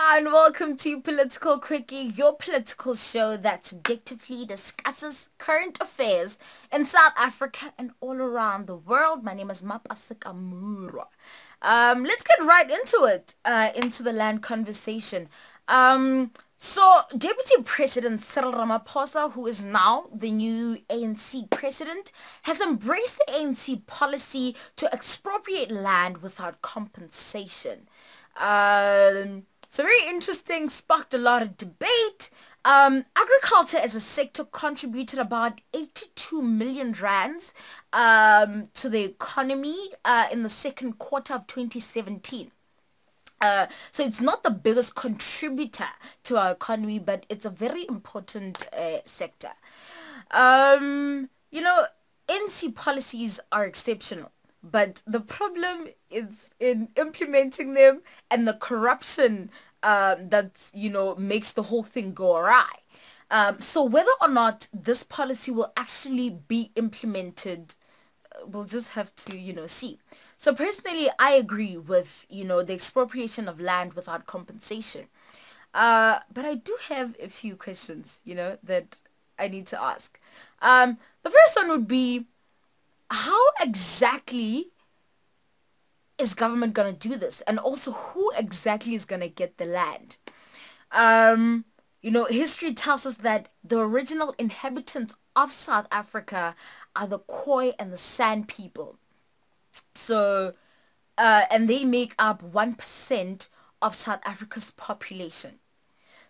And welcome to Political Quickie, your political show that subjectively discusses current affairs in South Africa and all around the world. My name is Mapasika Murwa. Let's get right into it, into the land conversation. So Deputy President Cyril Ramaphosa, who is now the new ANC president, has embraced the ANC policy to expropriate land without compensation. So very interesting, sparked a lot of debate. Agriculture as a sector contributed about 82 million rands to the economy in the second quarter of 2017. So it's not the biggest contributor to our economy, but it's a very important sector. NC policies are exceptional, but the problem is in implementing them and the corruption that, makes the whole thing go awry. So whether or not this policy will actually be implemented, we'll just have to, see. So personally, I agree with, the expropriation of land without compensation. But I do have a few questions, that I need to ask. The first one would be, how exactly is government going to do this? And also, who exactly is going to get the land? History tells us that the original inhabitants of South Africa are the Khoi and the San people. So, and they make up 1% of South Africa's population.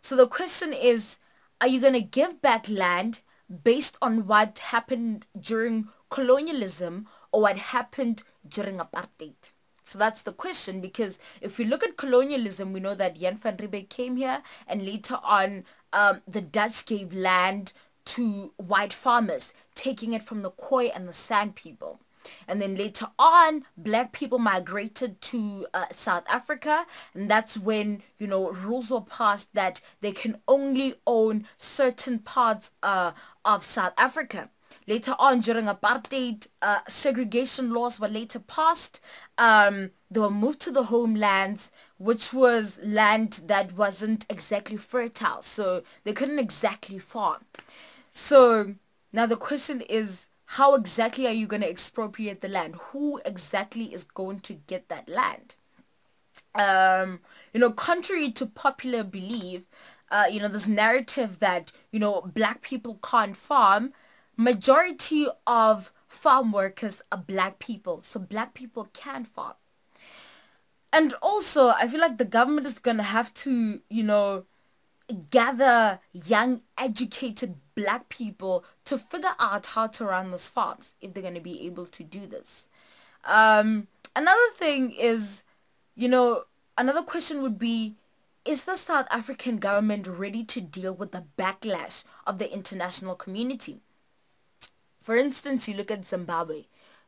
So the question is, are you going to give back land based on what happened during colonialism or what happened during apartheid? So that's the question, because if we look at colonialism, we know that Jan van Riebeeck came here, and later on the Dutch gave land to white farmers, taking it from the Khoi and the San people. And then later on, black people migrated to South Africa, and that's when, rules were passed that they can only own certain parts of South Africa. Later on, during apartheid, segregation laws were later passed. They were moved to the homelands, which was land that wasn't exactly fertile, so they couldn't exactly farm. So now the question is, how exactly are you going to expropriate the land? Who exactly is going to get that land? Contrary to popular belief, this narrative that, black people can't farm, majority of farm workers are black people. So black people can farm. And also, I feel like the government is going to have to, gather young, educated black people to figure out how to run those farms if they're going to be able to do this. Another thing is, another question would be, is the South African government ready to deal with the backlash of the international community? For instance, you look at Zimbabwe.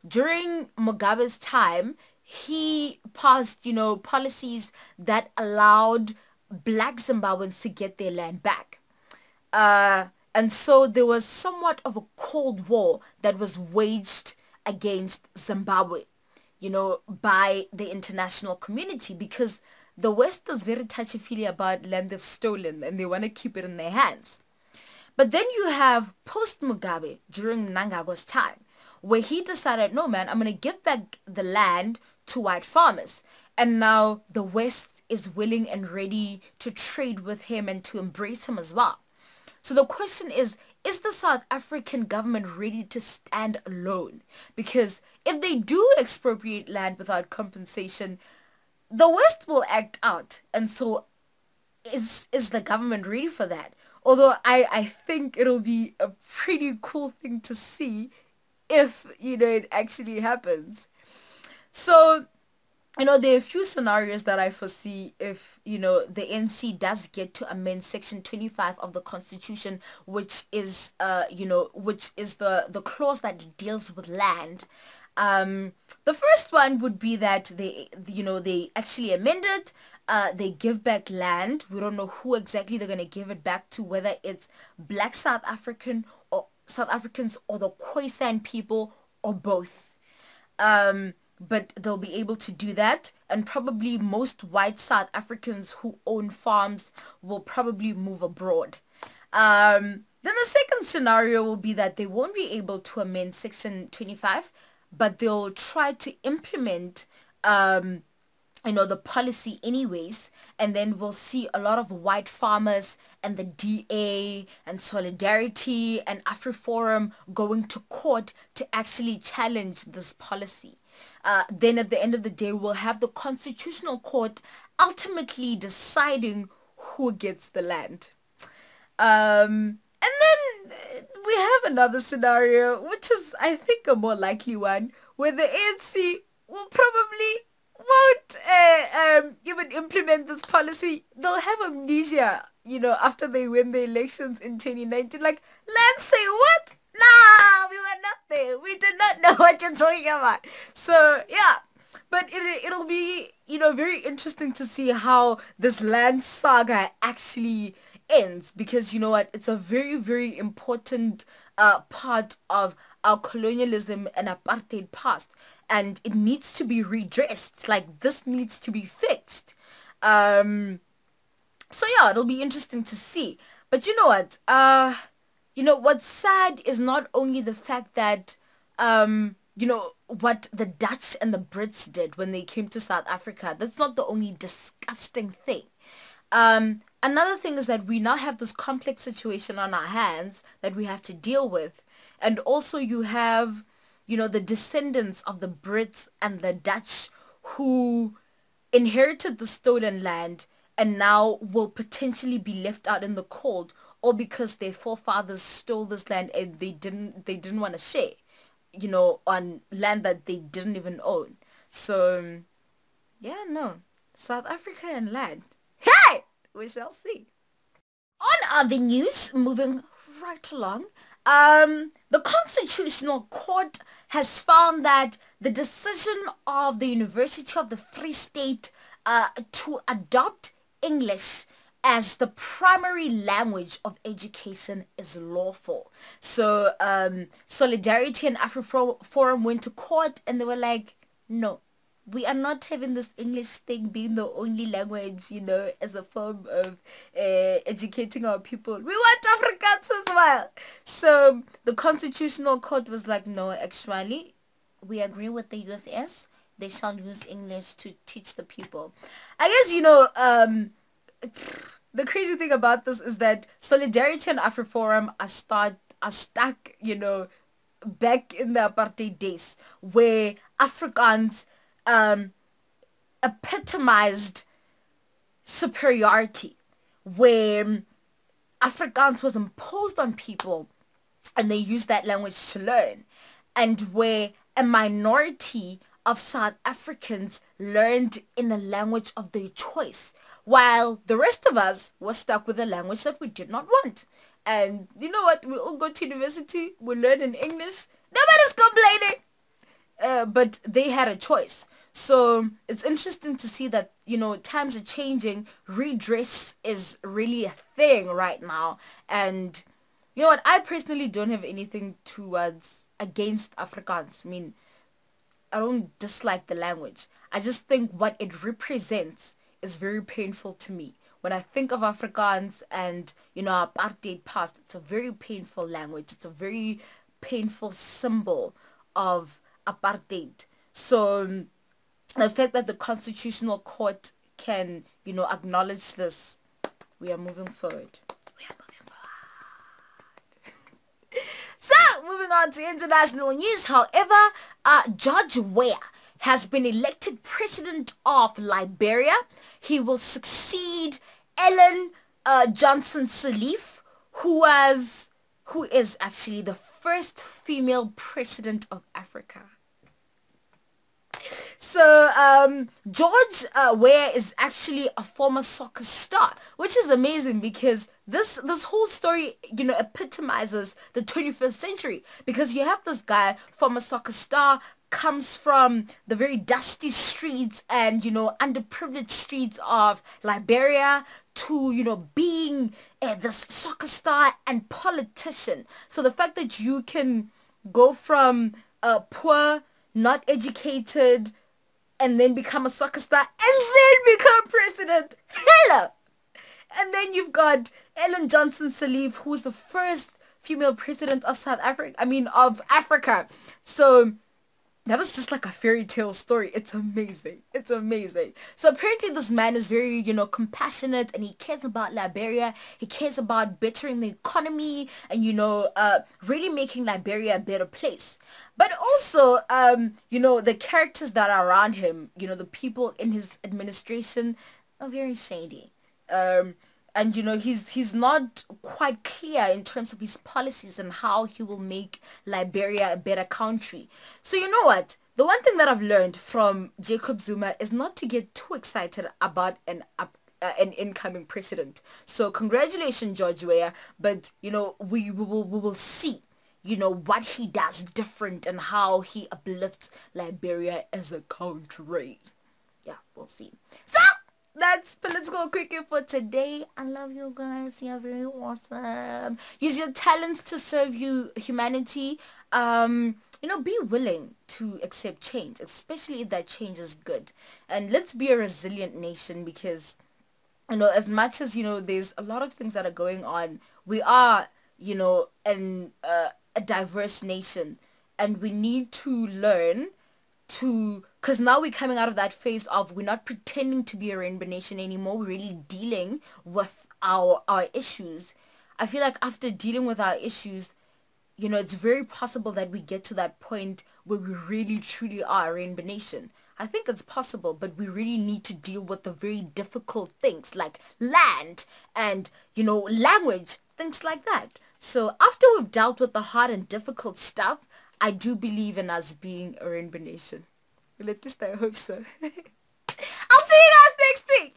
During Mugabe's time, he passed, policies that allowed black Zimbabweans to get their land back. And so there was somewhat of a cold war that was waged against Zimbabwe, by the international community, because the West is very touchy-feely about land they've stolen and they want to keep it in their hands. But then you have post-Mugabe during Mnangagwa's time, where he decided, no man, I'm going to give back the land to white farmers. And now the West is willing and ready to trade with him and to embrace him as well. So the question is the South African government ready to stand alone? Because if they do expropriate land without compensation, the West will act out. And so is the government ready for that? Although I think it'll be a pretty cool thing to see if, it actually happens. So, there are a few scenarios that I foresee if, the NC does get to amend Section 25 of the Constitution, which is, the clause that deals with land. The first one would be that they actually amend it. They give back land. We don't know who exactly they're going to give it back to, whether it's black South Africans or the Khoisan people or both. but they'll be able to do that. And probably most white South Africans who own farms will probably move abroad. Then the second scenario will be that they won't be able to amend Section 25, but they'll try to implement the policy anyways, and then we'll see a lot of white farmers and the DA and Solidarity and AfriForum going to court to actually challenge this policy. Then at the end of the day, we'll have the Constitutional Court ultimately deciding who gets the land. And then we have another scenario, which is, I think, a more likely one, where the ANC will probably won't even implement this policy. They'll have amnesia, after they win the elections in 2019. Like, let's say what? Nah, we were not there. We did not know what you're talking about. So, yeah. But it'll be, very interesting to see how this land saga actually ends, because you know what, it's a very, very important part of our colonialism and apartheid past, and it needs to be redressed. Like, this needs to be fixed. So yeah, it'll be interesting to see. But you know what, what's sad is not only the fact that what the Dutch and the Brits did when they came to South Africa. That's not the only disgusting thing. Another thing is that we now have this complex situation on our hands that we have to deal with. And also you have, the descendants of the Brits and the Dutch who inherited the stolen land and now will potentially be left out in the cold, all because their forefathers stole this land and they didn't want to share, on land that they didn't even own. So, yeah, no. South Africa and land. Hey! We shall see. On other news, moving right along, the Constitutional Court has found that the decision of the University of the Free State to adopt English as the primary language of education is lawful. So Solidarity and AfriForum went to court and they were like, no, we are not having this English thing being the only language, as a form of educating our people. We want Afrikaans as well. So the Constitutional Court was like, no, actually, we agree with the UFS. They shall use English to teach the people. I guess, the crazy thing about this is that Solidarity and AfriForum are stuck, back in the apartheid days, where Afrikaans epitomized superiority, where Afrikaans was imposed on people and they used that language to learn, and where a minority of South Africans learned in a language of their choice, while the rest of us were stuck with a language that we did not want. And you know what? We all go to university, we learn in English, nobody's complaining. But they had a choice. So it's interesting to see that, times are changing. Redress is really a thing right now. And you know what? I personally don't have anything against Afrikaans. I mean, I don't dislike the language. I just think what it represents is very painful to me. When I think of Afrikaans and, apartheid past, it's a very painful language. It's a very painful symbol of apartheid. So the fact that the Constitutional Court can, acknowledge this, we are moving forward. We are moving forward. So, moving on to international news. However, George Weah has been elected president of Liberia. He will succeed Ellen Johnson Sirleaf, who is actually the first female president of Africa. So George Weah is actually a former soccer star, which is amazing because this whole story, epitomizes the 21st century, because you have this guy, former soccer star, comes from the very dusty streets and, underprivileged streets of Liberia to, being this soccer star and politician. So the fact that you can go from poor not educated, and then become a soccer star, and then become president. Hello! And then you've got Ellen Johnson Sirleaf, who's the first female president of South Africa. I mean, of Africa. So that was just like a fairy tale story. It's amazing. It's amazing. So apparently this man is very, compassionate, and he cares about Liberia. He cares about bettering the economy and, really making Liberia a better place. But also, the characters that are around him, the people in his administration are very shady. And he's not quite clear in terms of his policies and how he will make Liberia a better country. So you know what? The one thing that I've learned from Jacob Zuma is not to get too excited about an incoming president. So congratulations, George Weah. But we will see what he does different and how he uplifts Liberia as a country. Yeah, we'll see. So that's political cricket for today. I love you guys. You're very awesome. Use your talents to serve humanity. Be willing to accept change, especially if that change is good. And let's be a resilient nation, because as much as there's a lot of things that are going on, we are a diverse nation, and we need to learn because now we're coming out of that phase of, we're not pretending to be a rainbow nation anymore. We're really dealing with our issues. I feel like after dealing with our issues, it's very possible that we get to that point where we really truly are a rainbow nation. I think it's possible, but we really need to deal with the very difficult things like land and, language, things like that. So after we've dealt with the hard and difficult stuff, I do believe in us being a rainbow nation. Well, at least I hope so. I'll see you guys next week.